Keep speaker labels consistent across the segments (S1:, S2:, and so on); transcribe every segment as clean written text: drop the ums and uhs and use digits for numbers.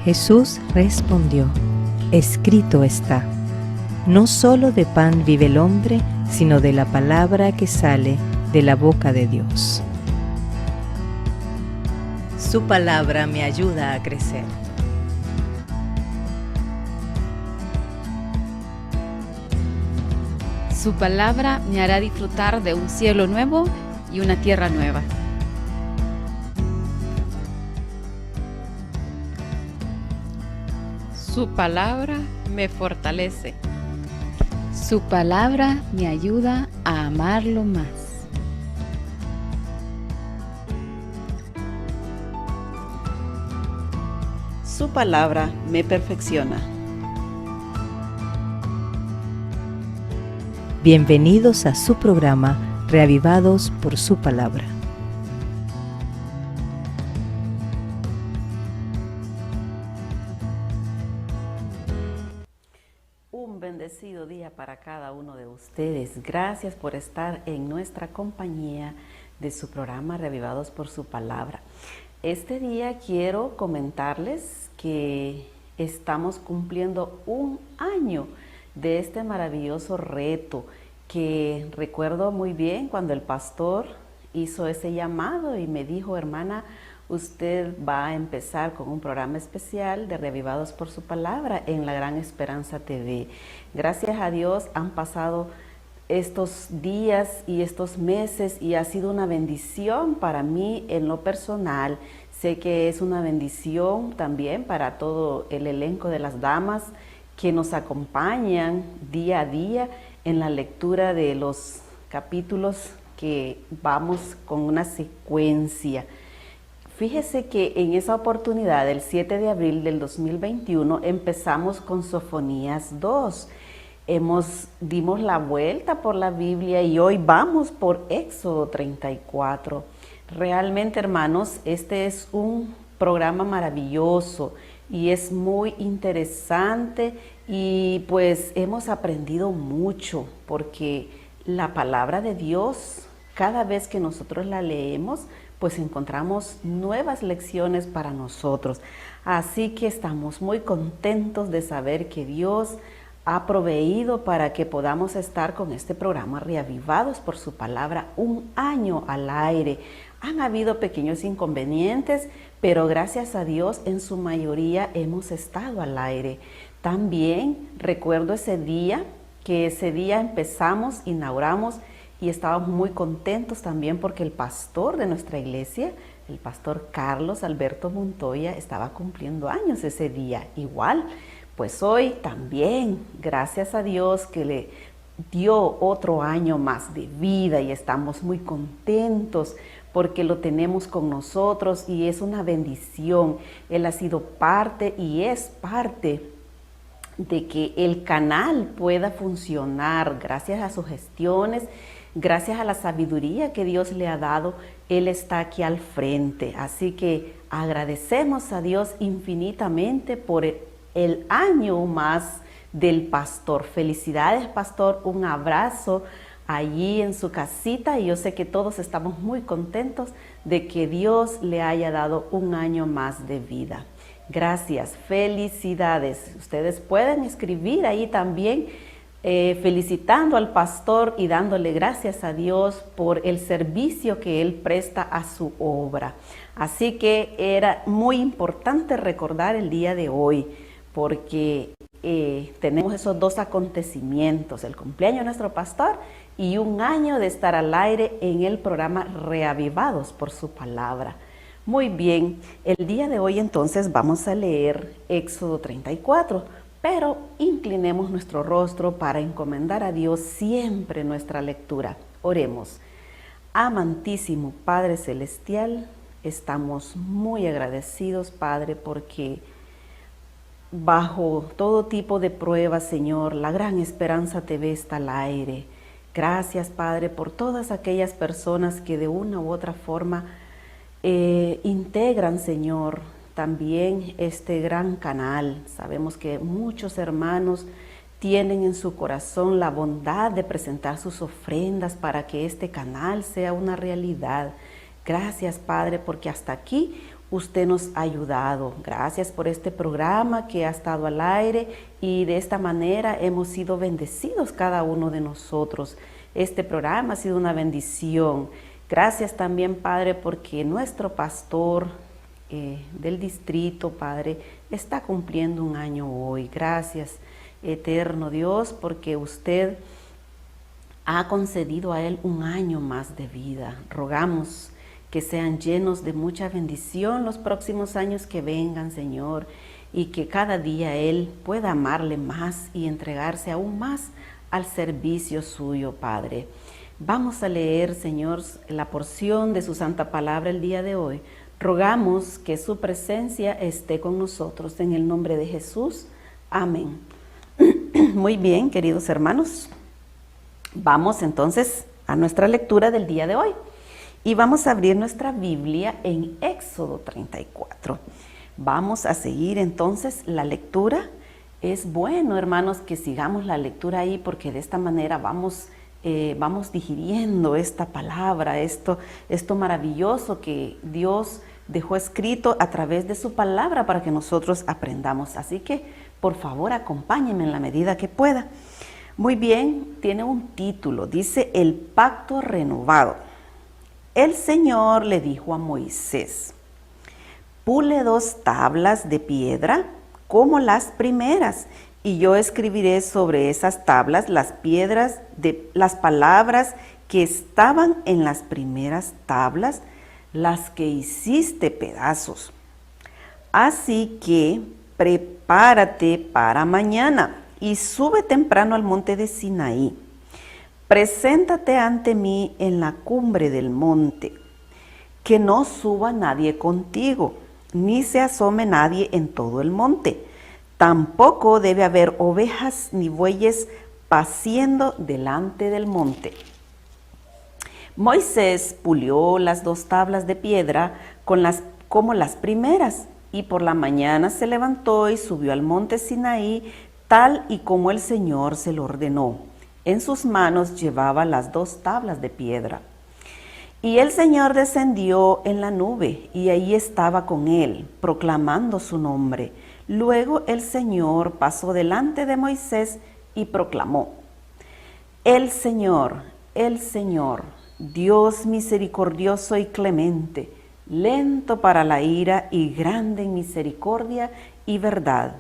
S1: Jesús respondió: escrito está, no solo de pan vive el hombre, sino de la palabra que sale de la boca de Dios. Su palabra me ayuda a crecer.
S2: Su palabra me hará disfrutar de un cielo nuevo y una tierra nueva.
S3: Su palabra me fortalece.
S2: Su palabra me ayuda a amarlo más.
S4: Su palabra me perfecciona.
S1: Bienvenidos a su programa Reavivados por su palabra.
S4: Un bendecido día para cada uno de ustedes. Gracias por estar en nuestra compañía de su programa Reavivados por su palabra. Este día quiero comentarles que estamos cumpliendo un año de este maravilloso reto que recuerdo muy bien cuando el pastor hizo ese llamado y me dijo: hermana, usted va a empezar con un programa especial de Reavivados por su palabra en La Gran Esperanza TV. Gracias a Dios han pasado estos días y estos meses y ha sido una bendición para mí en lo personal. Sé que es una bendición también para todo el elenco de las damas que nos acompañan día a día en la lectura de los capítulos que vamos con una secuencia. Fíjese que en esa oportunidad, el 7 de abril del 2021, empezamos con Sofonías 2. Dimos la vuelta por la Biblia y hoy vamos por Éxodo 34. Realmente, hermanos, este es un programa maravilloso y es muy interesante y pues hemos aprendido mucho porque la palabra de Dios, cada vez que nosotros la leemos, pues encontramos nuevas lecciones para nosotros. Así que estamos muy contentos de saber que Dios ha proveído para que podamos estar con este programa Reavivados por su palabra un año al aire. Han habido pequeños inconvenientes, pero gracias a Dios en su mayoría hemos estado al aire. También recuerdo ese día inauguramos y estábamos muy contentos también porque el pastor de nuestra iglesia, el pastor Carlos Alberto Montoya, estaba cumpliendo años ese día. Igual, pues hoy también, gracias a Dios que le dio otro año más de vida y estamos muy contentos porque lo tenemos con nosotros y es una bendición. Él ha sido parte y es parte de que el canal pueda funcionar gracias a sus gestiones. Gracias a la sabiduría que Dios le ha dado, Él está aquí al frente. Así que agradecemos a Dios infinitamente por el año más del pastor. Felicidades, pastor. Un abrazo allí en su casita y yo sé que todos estamos muy contentos de que Dios le haya dado un año más de vida. Gracias, felicidades. Ustedes pueden escribir ahí también felicitando al pastor y dándole gracias a Dios por el servicio que él presta a su obra. Así que era muy importante recordar el día de hoy porque tenemos esos dos acontecimientos, el cumpleaños de nuestro pastor y un año de estar al aire en el programa Reavivados por su palabra. Muy bien, el día de hoy entonces vamos a leer Éxodo 34, pero inclinemos nuestro rostro para encomendar a Dios siempre nuestra lectura. Oremos. Amantísimo Padre Celestial, estamos muy agradecidos, Padre, porque bajo todo tipo de pruebas, Señor, La Gran Esperanza TV está al aire. Gracias, Padre, por todas aquellas personas que de una u otra forma integran, Señor, también este gran canal. Sabemos que muchos hermanos tienen en su corazón la bondad de presentar sus ofrendas para que este canal sea una realidad. Gracias, Padre, porque hasta aquí usted nos ha ayudado. Gracias por este programa que ha estado al aire y de esta manera hemos sido bendecidos cada uno de nosotros. Este programa ha sido una bendición. Gracias también, Padre, porque nuestro pastor del distrito, Padre, está cumpliendo un año hoy. Gracias, eterno Dios, porque usted ha concedido a él un año más de vida. Rogamos que sean llenos de mucha bendición los próximos años que vengan, Señor, y que cada día él pueda amarle más y entregarse aún más al servicio suyo, Padre. Vamos a leer, Señor, la porción de su santa palabra el día de hoy. Rogamos que su presencia esté con nosotros en el nombre de Jesús. Amén. Muy bien, queridos hermanos. Vamos entonces a nuestra lectura del día de hoy. Y vamos a abrir nuestra Biblia en Éxodo 34. Vamos a seguir entonces la lectura. Es bueno, hermanos, que sigamos la lectura ahí porque de esta manera vamos digiriendo esta palabra, esto maravilloso que Dios dejó escrito a través de su palabra para que nosotros aprendamos. Así que, por favor, acompáñenme en la medida que pueda. Muy bien, tiene un título, dice El Pacto Renovado. El Señor le dijo a Moisés: pule 2 tablas de piedra como las primeras, y yo escribiré sobre esas tablas las palabras que estaban en las primeras tablas, las que hiciste pedazos. Así que prepárate para mañana y sube temprano al monte de Sinaí. Preséntate ante mí en la cumbre del monte, que no suba nadie contigo, ni se asome nadie en todo el monte. Tampoco debe haber ovejas ni bueyes paciendo delante del monte. Moisés pulió las 2 tablas de piedra como las primeras, y por la mañana se levantó y subió al monte Sinaí, tal y como el Señor se lo ordenó. En sus manos llevaba las 2 tablas de piedra. Y el Señor descendió en la nube, y ahí estaba con él, proclamando su nombre. Luego el Señor pasó delante de Moisés y proclamó: El Señor, Dios misericordioso y clemente, lento para la ira y grande en misericordia y verdad.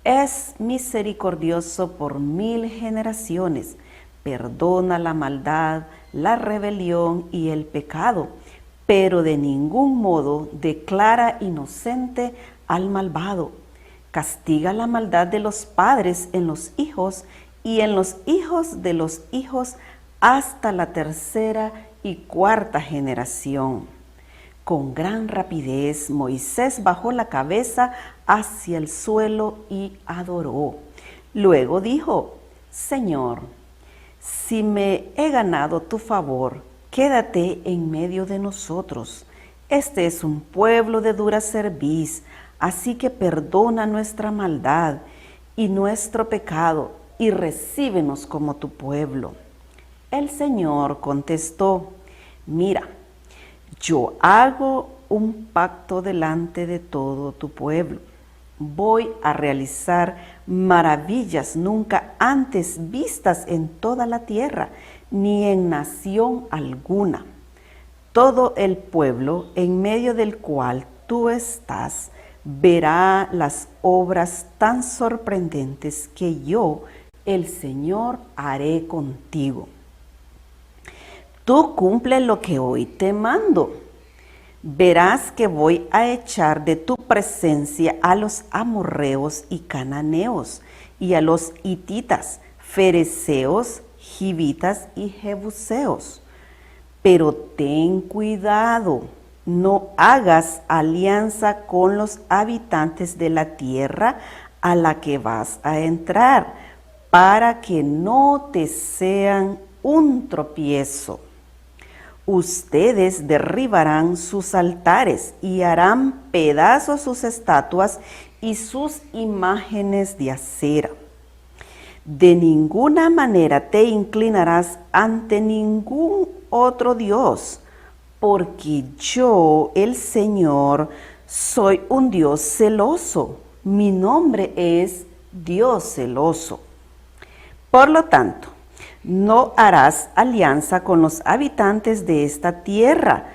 S4: Es misericordioso por 1000 generaciones, perdona la maldad, la rebelión y el pecado, pero de ningún modo declara inocente al malvado. Castiga la maldad de los padres en los hijos y en los hijos de los hijos hasta la 3ª y 4ª generación. Con gran rapidez Moisés bajó la cabeza hacia el suelo y adoró. Luego dijo: Señor, si me he ganado tu favor, quédate en medio de nosotros. Este es un pueblo de dura cerviz, así que perdona nuestra maldad y nuestro pecado y recíbenos como tu pueblo. El Señor contestó: Mira, yo hago un pacto delante de todo tu pueblo. Voy a realizar maravillas nunca antes vistas en toda la tierra, ni en nación alguna. Todo el pueblo en medio del cual tú estás verá las obras tan sorprendentes que yo, el Señor, haré contigo. Tú cumple lo que hoy te mando. Verás que voy a echar de tu presencia a los amorreos y cananeos, y a los hititas, fereceos, givitas y jebuseos. Pero ten cuidado, no hagas alianza con los habitantes de la tierra a la que vas a entrar, para que no te sean un tropiezo. Ustedes derribarán sus altares y harán pedazos sus estatuas y sus imágenes de acera. De ninguna manera te inclinarás ante ningún otro Dios, porque yo, el Señor, Soy un Dios celoso. Mi nombre es Dios celoso. Por lo tanto, no harás alianza con los habitantes de esta tierra,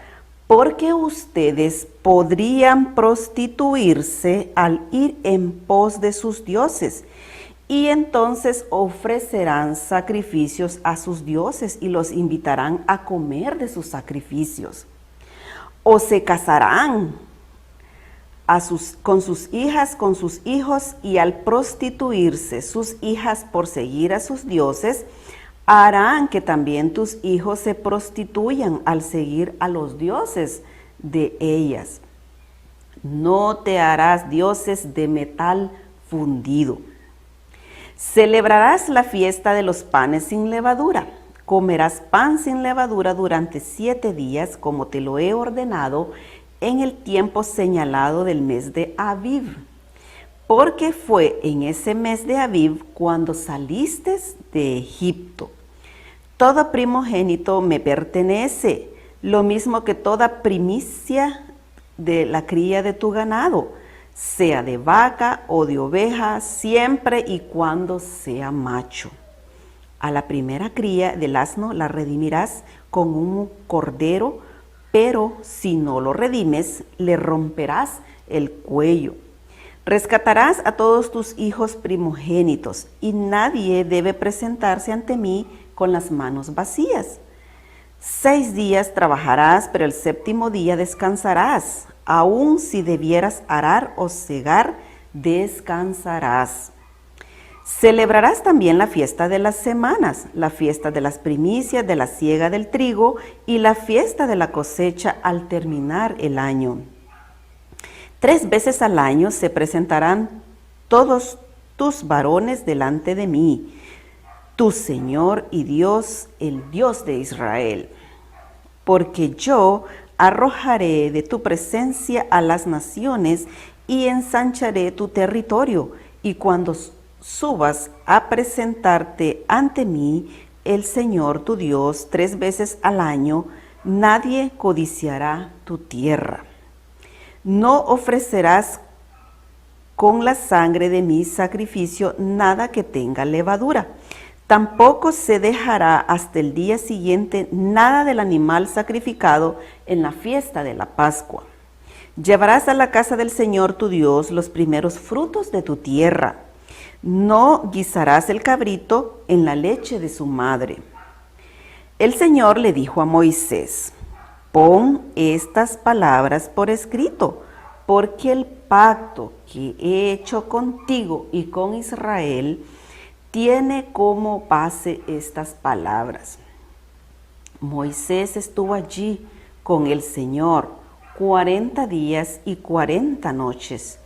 S4: porque ustedes podrían prostituirse al ir en pos de sus dioses, y entonces ofrecerán sacrificios a sus dioses y los invitarán a comer de sus sacrificios. O se casarán con sus hijas, con sus hijos, y al prostituirse sus hijas por seguir a sus dioses, harán que también tus hijos se prostituyan al seguir a los dioses de ellas. No te harás dioses de metal fundido. Celebrarás la fiesta de los panes sin levadura. Comerás pan sin levadura durante 7 días, como te lo he ordenado, en el tiempo señalado del mes de Aviv, porque fue en ese mes de Aviv cuando saliste de Egipto. Todo primogénito me pertenece, lo mismo que toda primicia de la cría de tu ganado, sea de vaca o de oveja, siempre y cuando sea macho. A la primera cría del asno la redimirás con un cordero, pero si no lo redimes, le romperás el cuello. Rescatarás a todos tus hijos primogénitos, y nadie debe presentarse ante mí con las manos vacías. 6 días trabajarás, pero el 7º día descansarás. Aun si debieras arar o segar, descansarás. Celebrarás también la fiesta de las semanas, la fiesta de las primicias, de la siega del trigo y la fiesta de la cosecha al terminar el año. 3 veces al año se presentarán todos tus varones delante de mí, tu Señor y Dios, el Dios de Israel. Porque yo arrojaré de tu presencia a las naciones y ensancharé tu territorio, y cuando subas a presentarte ante mí, el Señor tu Dios, 3 veces al año, nadie codiciará tu tierra. No ofrecerás con la sangre de mi sacrificio nada que tenga levadura. Tampoco se dejará hasta el día siguiente nada del animal sacrificado en la fiesta de la Pascua. Llevarás a la casa del Señor tu Dios los primeros frutos de tu tierra. No guisarás el cabrito en la leche de su madre. El Señor le dijo a Moisés: pon estas palabras por escrito, porque el pacto que he hecho contigo y con Israel tiene como base estas palabras. Moisés estuvo allí con el Señor 40 días y 40 noches.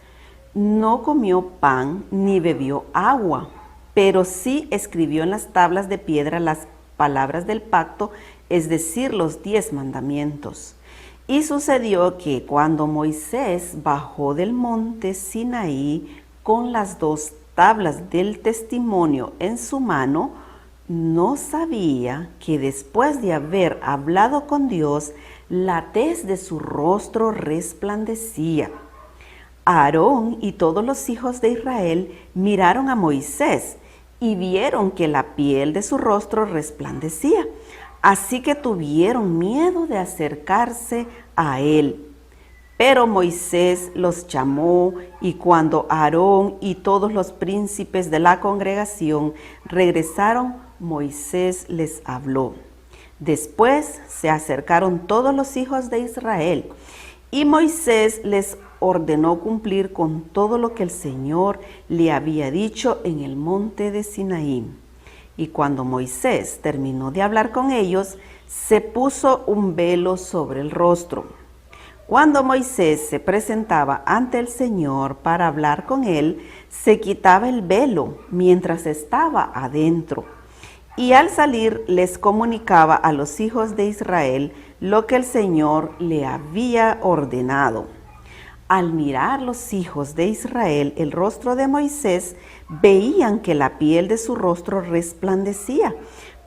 S4: No comió pan ni bebió agua, pero sí escribió en las tablas de piedra las palabras del pacto, es decir, los 10 mandamientos. Y sucedió que cuando Moisés bajó del monte Sinaí con las 2 tablas del testimonio en su mano, no sabía que después de haber hablado con Dios, la tez de su rostro resplandecía. Aarón y todos los hijos de Israel miraron a Moisés y vieron que la piel de su rostro resplandecía, así que tuvieron miedo de acercarse a él. Pero Moisés los llamó, y cuando Aarón y todos los príncipes de la congregación regresaron, Moisés les habló. Después se acercaron todos los hijos de Israel, y Moisés les ordenó cumplir con todo lo que el Señor le había dicho en el monte de Sinaí. Y cuando Moisés terminó de hablar con ellos, se puso un velo sobre el rostro. Cuando Moisés se presentaba ante el Señor para hablar con él, se quitaba el velo mientras estaba adentro. Y al salir les comunicaba a los hijos de Israel lo que el Señor le había ordenado. Al mirar los hijos de Israel el rostro de Moisés, veían que la piel de su rostro resplandecía,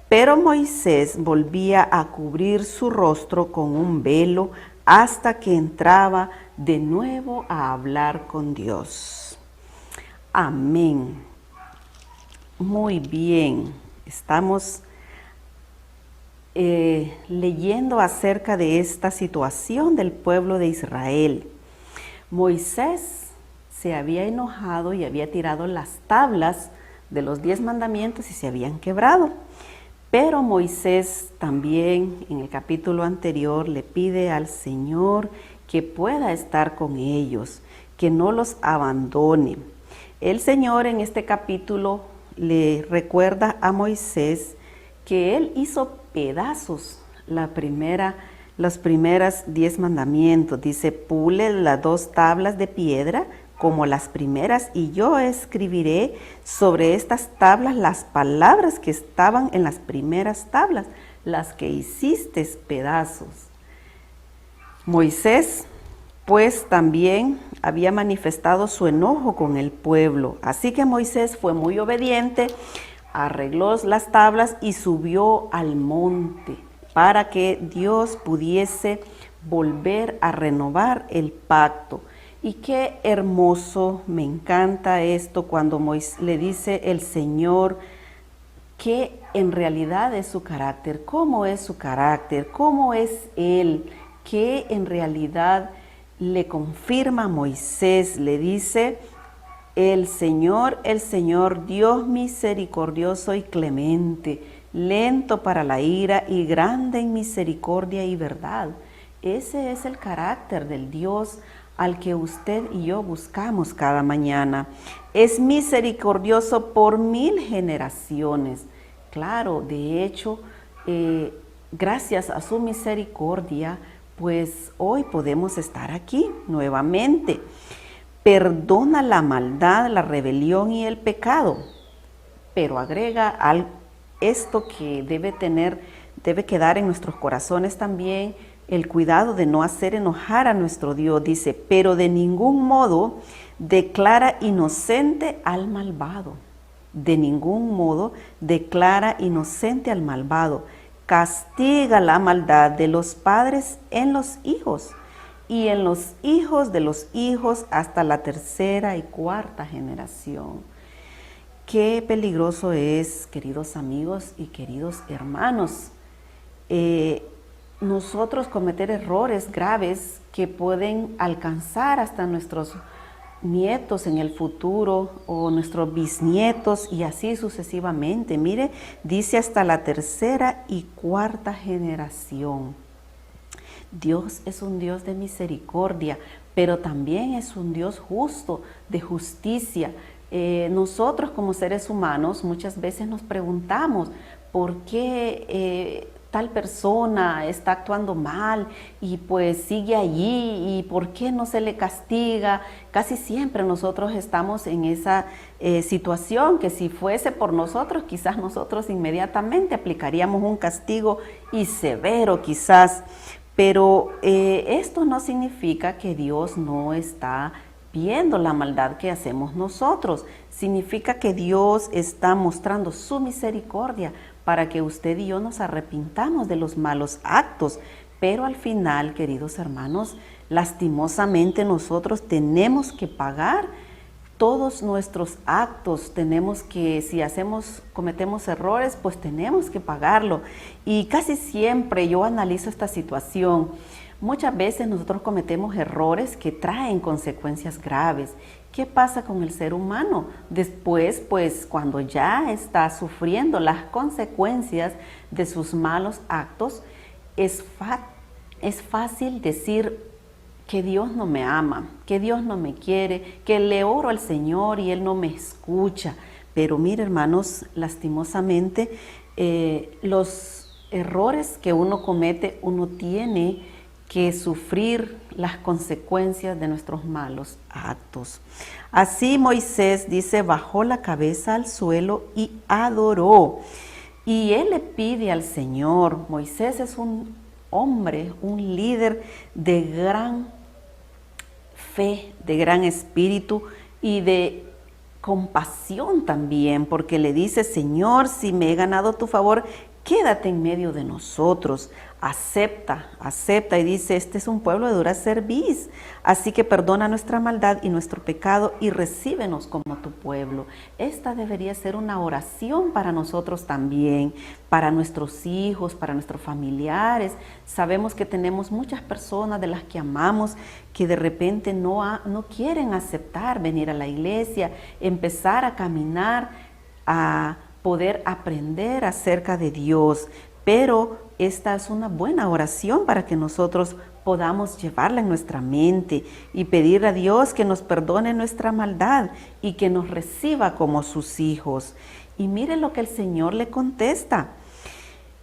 S4: pero Moisés volvía a cubrir su rostro con un velo hasta que entraba de nuevo a hablar con Dios. Amén. Muy bien, estamos leyendo acerca de esta situación del pueblo de Israel. Moisés se había enojado y había tirado las tablas de los 10 mandamientos y se habían quebrado. Pero Moisés también en el capítulo anterior le pide al Señor que pueda estar con ellos, que no los abandone. El Señor en este capítulo le recuerda a Moisés que él hizo pedazos los primeras 10 mandamientos. Dice, pule las 2 tablas de piedra como las primeras, y yo escribiré sobre estas tablas las palabras que estaban en las primeras tablas, las que hiciste pedazos. Moisés, pues, también había manifestado su enojo con el pueblo, así que Moisés fue muy obediente, arregló las tablas y subió al monte para que Dios pudiese volver a renovar el pacto. Y qué hermoso, me encanta esto cuando le dice el Señor que en realidad es su carácter, cómo es su carácter, cómo es Él, que en realidad le confirma a Moisés, le dice, el Señor, Dios misericordioso y clemente, lento para la ira y grande en misericordia y verdad. Ese es el carácter del Dios al que usted y yo buscamos cada mañana. Es misericordioso por 1000 generaciones. Claro, de hecho, gracias a su misericordia, pues hoy podemos estar aquí nuevamente. Perdona la maldad, la rebelión y el pecado, pero agrega esto que debe quedar en nuestros corazones también, el cuidado de no hacer enojar a nuestro Dios. Dice, pero de ningún modo declara inocente al malvado. De ningún modo declara inocente al malvado. Castiga la maldad de los padres en los hijos y en los hijos de los hijos hasta la 3ª y 4ª generación. Qué peligroso es, queridos amigos y queridos hermanos, nosotros cometer errores graves que pueden alcanzar hasta nuestros nietos en el futuro o nuestros bisnietos y así sucesivamente. Mire, dice hasta la 3ª y 4ª generación. Dios es un Dios de misericordia, pero también es un Dios justo, de justicia. Nosotros como seres humanos muchas veces nos preguntamos por qué tal persona está actuando mal y pues sigue allí y por qué no se le castiga. Casi siempre nosotros estamos en esa situación que si fuese por nosotros, quizás nosotros inmediatamente aplicaríamos un castigo y severo quizás. Pero esto no significa que Dios no está viendo la maldad que hacemos nosotros. Significa que Dios está mostrando su misericordia para que usted y yo nos arrepintamos de los malos actos. Pero al final, queridos hermanos, lastimosamente nosotros tenemos que pagar todos nuestros actos. Tenemos que, si cometemos errores, pues tenemos que pagarlo. Y casi siempre yo analizo esta situación. Muchas veces nosotros cometemos errores que traen consecuencias graves. ¿Qué pasa con el ser humano? Después, pues cuando ya está sufriendo las consecuencias de sus malos actos, es fácil decir que Dios no me ama, que Dios no me quiere, que le oro al Señor y Él no me escucha. Pero mire, hermanos, lastimosamente, los errores que uno comete, uno tiene que sufrir las consecuencias de nuestros malos actos. Así Moisés, dice, bajó la cabeza al suelo y adoró. Y él le pide al Señor. Moisés es un hombre, un líder de gran fe, de gran espíritu y de compasión también, porque le dice, Señor, si me he ganado tu favor, quédate en medio de nosotros, acepta y dice, este es un pueblo de dura cerviz, así que perdona nuestra maldad y nuestro pecado y recíbenos como tu pueblo. Esta debería ser una oración para nosotros también, para nuestros hijos, para nuestros familiares. Sabemos que tenemos muchas personas de las que amamos que de repente no quieren aceptar venir a la iglesia, empezar a caminar, a poder aprender acerca de Dios, pero esta es una buena oración para que nosotros podamos llevarla en nuestra mente y pedir a Dios que nos perdone nuestra maldad y que nos reciba como sus hijos. Y mire lo que el Señor le contesta.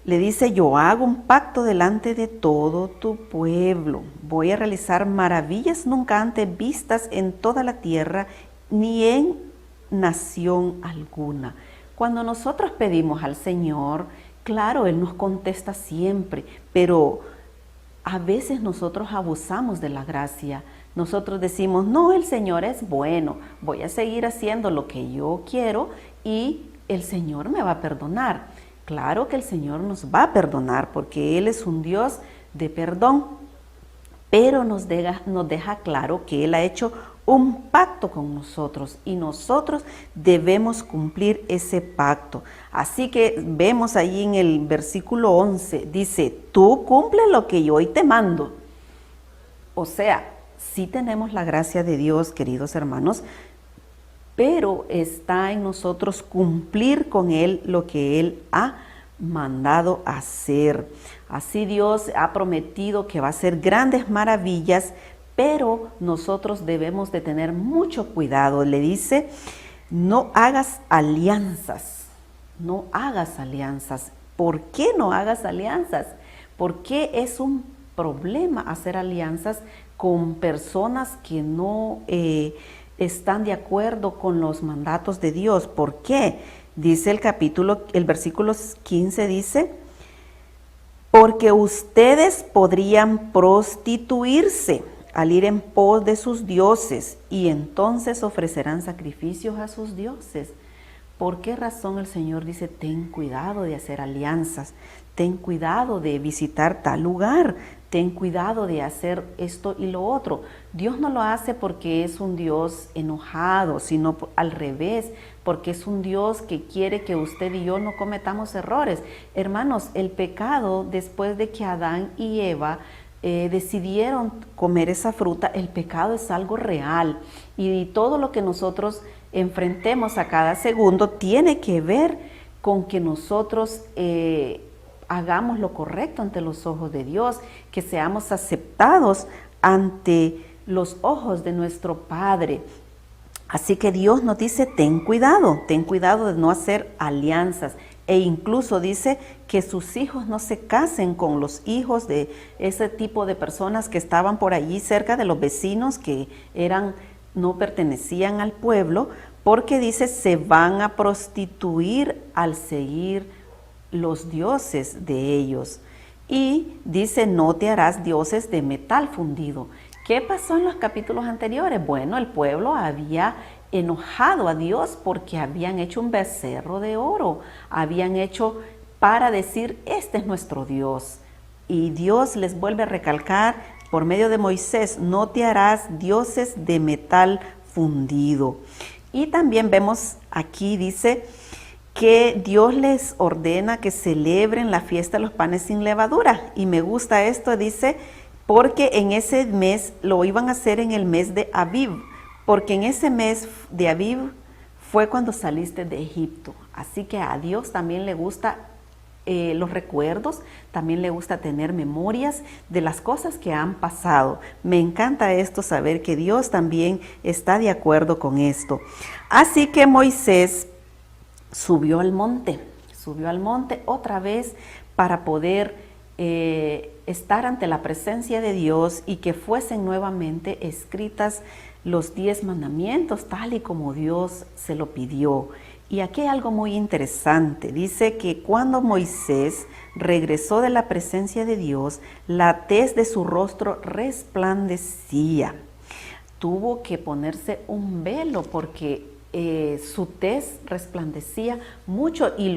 S4: Le dice, yo hago un pacto delante de todo tu pueblo. Voy a realizar maravillas nunca antes vistas en toda la tierra, ni en nación alguna. Cuando nosotros pedimos al Señor, claro, Él nos contesta siempre, pero a veces nosotros abusamos de la gracia. Nosotros decimos, no, el Señor es bueno, voy a seguir haciendo lo que yo quiero y el Señor me va a perdonar. Claro que el Señor nos va a perdonar porque Él es un Dios de perdón, pero nos deja claro que Él ha hecho un pacto con nosotros y nosotros debemos cumplir ese pacto. Así que vemos ahí en el versículo 11, dice, tú cumple lo que yo hoy te mando. O sea, sí tenemos la gracia de Dios, queridos hermanos, pero está en nosotros cumplir con Él lo que Él ha mandado hacer. Así Dios ha prometido que va a hacer grandes maravillas, pero nosotros debemos de tener mucho cuidado. Le dice, no hagas alianzas, no hagas alianzas. ¿Por qué no hagas alianzas? Porque es un problema hacer alianzas con personas que no están de acuerdo con los mandatos de Dios. ¿Por qué? Dice el versículo 15 dice, porque ustedes podrían prostituirse al ir en pos de sus dioses y entonces ofrecerán sacrificios a sus dioses. ¿Por qué razón el Señor dice, ten cuidado de hacer alianzas, ten cuidado de visitar tal lugar, ten cuidado de hacer esto y lo otro? Dios no lo hace porque es un Dios enojado, sino al revés, porque es un Dios que quiere que usted y yo no cometamos errores. Hermanos, el pecado, después de que Adán y Eva decidieron comer esa fruta, el pecado es algo real y todo lo que nosotros enfrentemos a cada segundo tiene que ver con que nosotros hagamos lo correcto ante los ojos de Dios, que seamos aceptados ante los ojos de nuestro Padre. Así que Dios nos dice, ten cuidado de no hacer alianzas. E incluso dice que sus hijos no se casen con los hijos de ese tipo de personas que estaban por allí cerca de los vecinos que no pertenecían al pueblo, porque dice, se van a prostituir al seguir los dioses de ellos. Y dice, no te harás dioses de metal fundido. ¿Qué pasó en los capítulos anteriores? Bueno, el pueblo había enojado a Dios porque habían hecho un becerro de oro, habían hecho para decir, este es nuestro Dios. Y Dios les vuelve a recalcar por medio de Moisés, no te harás dioses de metal fundido. Y también vemos aquí, dice, que Dios les ordena que celebren la fiesta de los panes sin levadura. Y me gusta esto, dice, porque en ese mes lo iban a hacer en el mes de Abib, porque en ese mes de Abib fue cuando saliste de Egipto. Así que a Dios también le gusta los recuerdos, también le gusta tener memorias de las cosas que han pasado. Me encanta esto, saber que Dios también está de acuerdo con esto. Así que Moisés subió al monte otra vez para poder estar ante la presencia de Dios y que fuesen nuevamente escritas los 10 mandamientos tal y como Dios se lo pidió. Y aquí hay algo muy interesante. Dice que cuando Moisés regresó de la presencia de Dios, la tez de su rostro resplandecía. Tuvo que ponerse un velo porque su tez resplandecía mucho y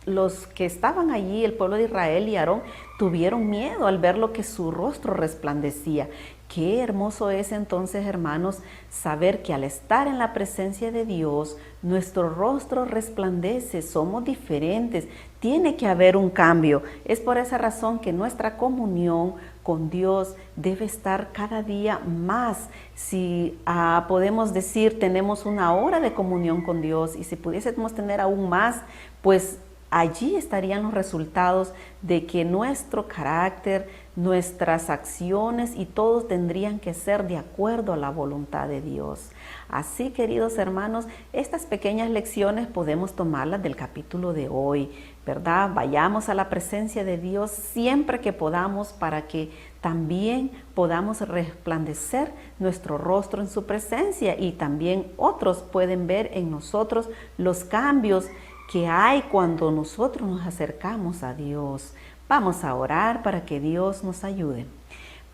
S4: los que estaban allí, el pueblo de Israel y Aarón, tuvieron miedo al ver lo que su rostro resplandecía. Qué hermoso es entonces, hermanos, saber que al estar en la presencia de Dios, nuestro rostro resplandece, somos diferentes, tiene que haber un cambio. Es por esa razón que nuestra comunión con Dios debe estar cada día más. Si podemos decir, tenemos una hora de comunión con Dios, y si pudiésemos tener aún más, pues allí estarían los resultados de que nuestro carácter, nuestras acciones y todos tendrían que ser de acuerdo a la voluntad de Dios. Así, queridos hermanos, estas pequeñas lecciones podemos tomarlas del capítulo de hoy, ¿verdad? Vayamos a la presencia de Dios siempre que podamos para que también podamos resplandecer nuestro rostro en su presencia, y también otros pueden ver en nosotros los cambios que hay cuando nosotros nos acercamos a Dios. Vamos a orar para que Dios nos ayude.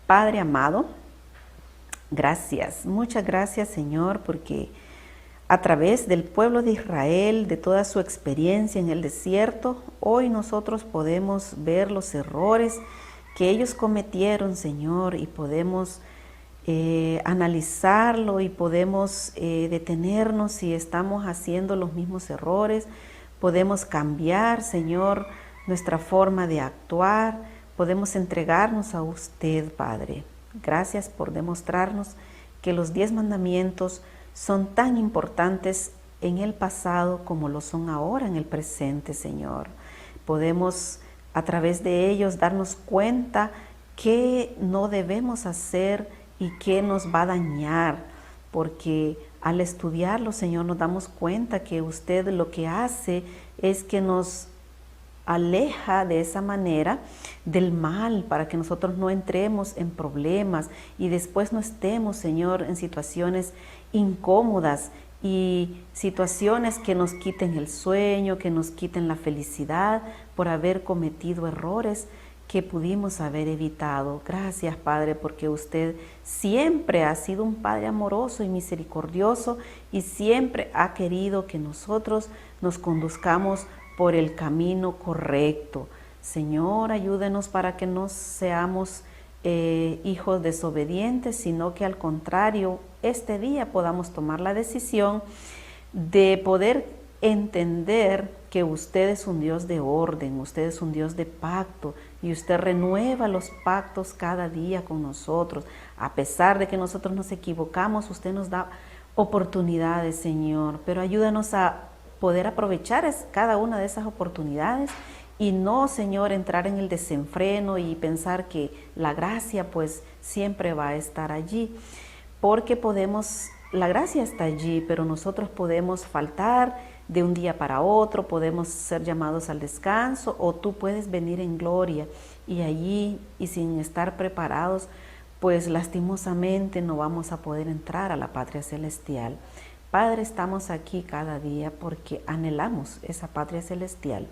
S4: Padre amado, gracias, muchas gracias, Señor, porque a través del pueblo de Israel, de toda su experiencia en el desierto, hoy nosotros podemos ver los errores que ellos cometieron, Señor, y podemos analizarlo y podemos detenernos si estamos haciendo los mismos errores. Podemos cambiar, Señor, nuestra forma de actuar. Podemos entregarnos a usted, Padre. Gracias por demostrarnos que los 10 mandamientos son tan importantes en el pasado como lo son ahora en el presente, Señor. Podemos a través de ellos darnos cuenta qué no debemos hacer y qué nos va a dañar, porque al estudiarlo, Señor, nos damos cuenta que usted lo que hace es que nos aleja de esa manera del mal, para que nosotros no entremos en problemas y después no estemos, Señor, en situaciones incómodas y situaciones que nos quiten el sueño, que nos quiten la felicidad por haber cometido errores que pudimos haber evitado. Gracias, Padre, porque usted siempre ha sido un Padre amoroso y misericordioso y siempre ha querido que nosotros nos conduzcamos por el camino correcto. Señor, ayúdenos para que no seamos hijos desobedientes, sino que al contrario, este día podamos tomar la decisión de poder entender que usted es un Dios de orden, usted es un Dios de pacto, y usted renueva los pactos cada día con nosotros. A pesar de que nosotros nos equivocamos, usted nos da oportunidades, Señor, pero ayúdanos a poder aprovechar cada una de esas oportunidades y no, Señor, entrar en el desenfreno y pensar que la gracia pues siempre va a estar allí, porque la gracia está allí, pero nosotros podemos faltar de un día para otro, podemos ser llamados al descanso, o tú puedes venir en gloria y allí, y sin estar preparados, pues lastimosamente no vamos a poder entrar a la patria celestial. Padre, estamos aquí cada día porque anhelamos esa patria celestial,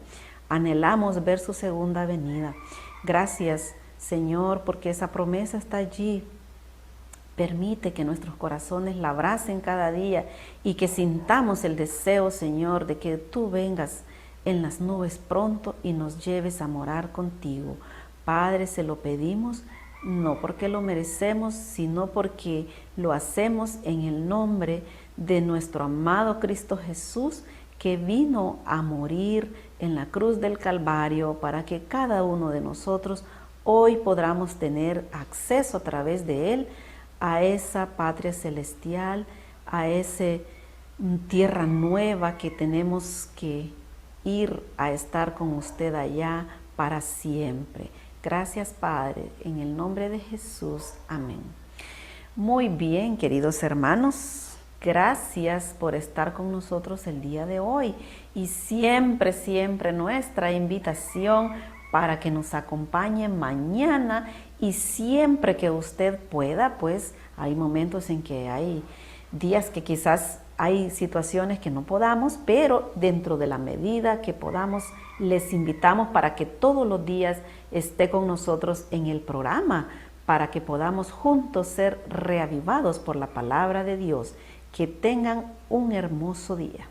S4: anhelamos ver su segunda venida. Gracias, Señor, porque esa promesa está allí. Permite que nuestros corazones la abracen cada día y que sintamos el deseo, Señor, de que tú vengas en las nubes pronto y nos lleves a morar contigo. Padre, se lo pedimos, no porque lo merecemos, sino porque lo hacemos en el nombre de nuestro amado Cristo Jesús, que vino a morir en la cruz del Calvario para que cada uno de nosotros hoy podamos tener acceso a través de Él a esa patria celestial, a esa tierra nueva que tenemos que ir a estar con usted allá para siempre. Gracias, Padre, en el nombre de Jesús. Amén. Muy bien, queridos hermanos, gracias por estar con nosotros el día de hoy y siempre, siempre nuestra invitación para que nos acompañe mañana y siempre que usted pueda, pues hay momentos en que hay días que quizás hay situaciones que no podamos, pero dentro de la medida que podamos, les invitamos para que todos los días esté con nosotros en el programa, para que podamos juntos ser reavivados por la palabra de Dios. Que tengan un hermoso día.